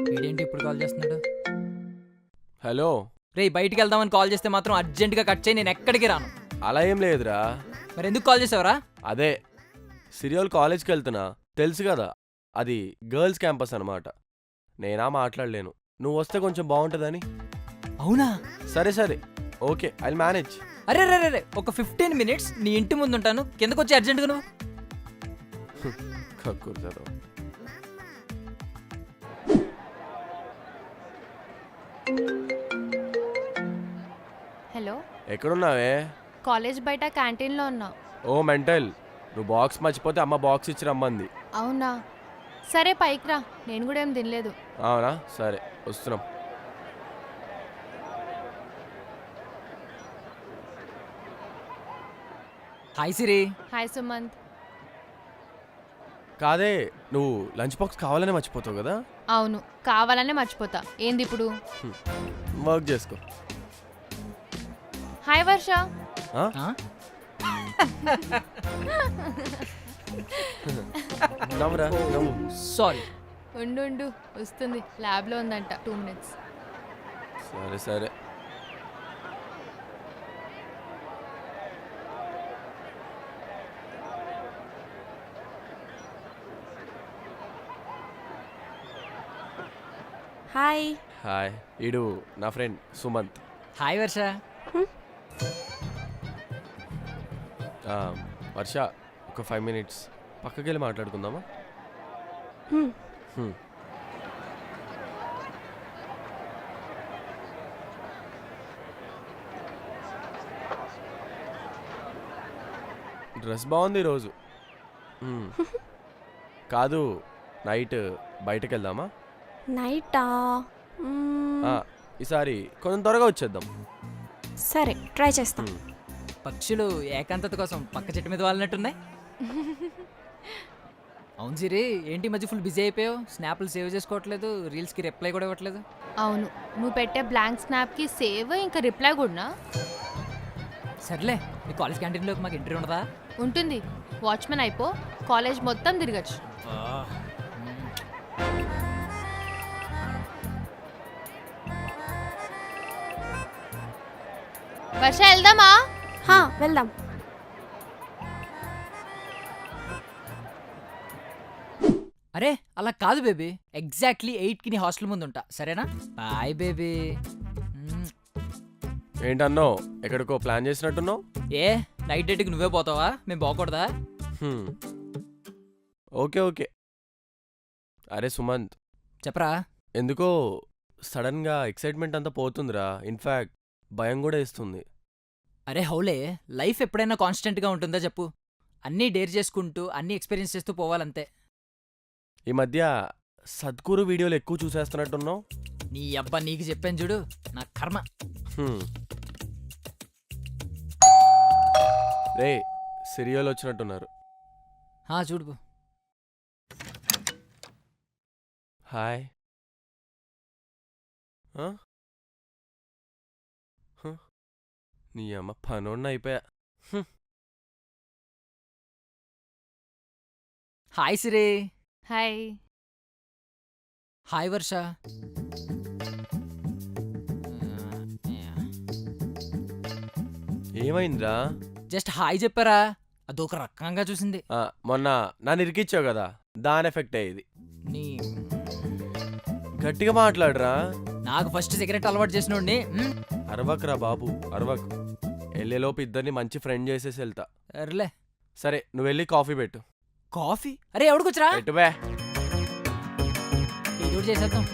వీడేంటి ఇప్పుడు కాల్ చేస్తున్నాడు? హలో. రే బయటికి వెళ్దామని కాల్ చేస్తే మాత్రం అర్జెంటుగా కట్ చేయి, నేను ఎక్కడికి రాను. అలా ఏం లేదురా. మరి ఎందుకు కాల్ చేసావురా? అదే సిరియోల్ కాలేజ్కి వెళ్తున్నా, తెలుసు కదా, అది గర్ల్స్ క్యాంపస్ అనమాట. నేనా మాట్లాడలేను, నువ్వు వస్తే కొంచెం బాగుంటుందని. అవునా? సరే సరే, ఓకే, ఐ మేనేజ్. అరే రే రే ఒక 15 minutes నీ ఇంటి ముందు ఉంటాను, కిందకు వచ్చి అర్జెంటుగా నువ్వు. కక్కుర్తారు. హలో, ఎక్కడున్నావే? కాలేజ్ బయట క్యాంటీన్లో ఉన్నా. ఓ మెంటల్, నువ్వు బాక్స్ మర్చిపోతే అమ్మ బాక్స్ ఇచ్చి రమ్మంది. అవునా? సరే పైకి రా, నేను కూడా ఏం తినలేదు. అవునా, సరే వస్తున్నాం. హాయ్ సిరి. హాయ్ సుమంత్. కాదే, నువ్వు లంచ్ బాక్స్ కావాలనే మర్చిపోతావు కదా. అవును, కావాలనే మర్చిపోతా. ఏంది ఇప్పుడు? వర్క్ చేసుకో. హాయ్ వర్ష. ఆ? ఆ? నవ్వురా, నవ్వు. సారీ. ఉండు ఉండు, వస్తుంది. ల్యాబ్లో ఉందంట, 2 minutes. సరే సరే. హాయ్. హాయ్, ఈడు నా ఫ్రెండ్ సుమంత్. హాయ్ వర్ష. వర్ష, ఒక 5 minutes పక్కకి వెళ్ళి మాట్లాడుకుందామా? డ్రెస్ బాగుంది ఈరోజు. కాదు, నైట్ బయటకు వెళ్దామా? నైటా? ఈసారి కొంచెం త్వరగా వచ్చేద్దాం. సరే, ట్రై చేస్తాం. పక్షులు ఏకాంతత కోసం పక్క చెట్టు మీద వాలినట్టున్నాయి. అవును సిరి, ఏంటి ఈ మధ్య ఫుల్ బిజీ అయిపోయావు? స్నాప్లు సేవ్ చేసుకోవట్లేదు, రీల్స్కి రిప్లై కూడా ఇవ్వట్లేదు. అవును, నువ్వు పెట్టే బ్లాంక్ స్నాప్కి సేవ్ ఇంకా రిప్లై కూడా సర్లే, మీ కాలేజ్ క్యాంటీన్లోకి మాకు ఎంట్రీ ఉండదా? ఉంటుంది. వాచ్మెన్ అయిపో, కాలేజ్ మొత్తం తిరగచ్చు. వర్ష, వెళ్దామా? వెళ్దాం. అరే అలా కాదు బేబీ, ఎగ్జాక్ట్లీ 8కి నీ హాస్టల్ ముందు ఉంటా, సరేనా? Bye baby. ఏంటన్నో, ఎక్కడికో ప్లాన్ చేసినట్టున్నావు? ఏ నైట్ డేట్కి నువ్వే పోతావా, మేము పోకూడదా? Okay okay. అరే సుమంత్, చెప్పరా. ఎందుకో సడన్గా ఎక్సైట్మెంట్ అంతా పోతుందిరా. ఇన్ఫ్యాక్ట్ భయం కూడా ఇస్తుంది. అరే హౌలే, లైఫ్ ఎప్పుడైనా కాన్స్టెంట్గా ఉంటుందా చెప్పు? అన్నీ డేర్ చేసుకుంటూ అన్నీ ఎక్స్పీరియన్స్ చేస్తూ పోవాలంతే. ఈ మధ్య సద్గురు వీడియోలు ఎక్కువ చూసేస్తున్నట్టున్నావు. నీ అబ్బా, నీకు చెప్పాను చూడు, నా కర్మ. రే, సిరియోలు వచ్చినట్టున్నారు. చూడు. హాయ్. నీ అమ్మ పనోడిని అయిపోయా. హాయ్ సిరి. హాయ్. హాయ్ వర్ష. ఏమైందిరా? జస్ట్ హాయ్ చెప్పారా, అదొక రకంగా చూసింది. మొన్న నన్ను ఇరికిచ్చావు కదా, దాని ఎఫెక్ట్ అయ్యేది. నీ గట్టిగా మాట్లాడరా. నాకు ఫస్ట్ సిగరెట్ అలవాటు చేసినోడిని. అరవకురా బాబు, అరవకు. వెళ్ళేలోపు ఇద్దరిని మంచి ఫ్రెండ్ చేసేసి వెళ్తా. సర్లే. సరే, నువ్వు వెళ్ళి కాఫీ పెట్టు. కాఫీ? అరే ఎవడికొచ్చరా, పెట్టువే. ఏదో ఒకటి చేసేద్దాం.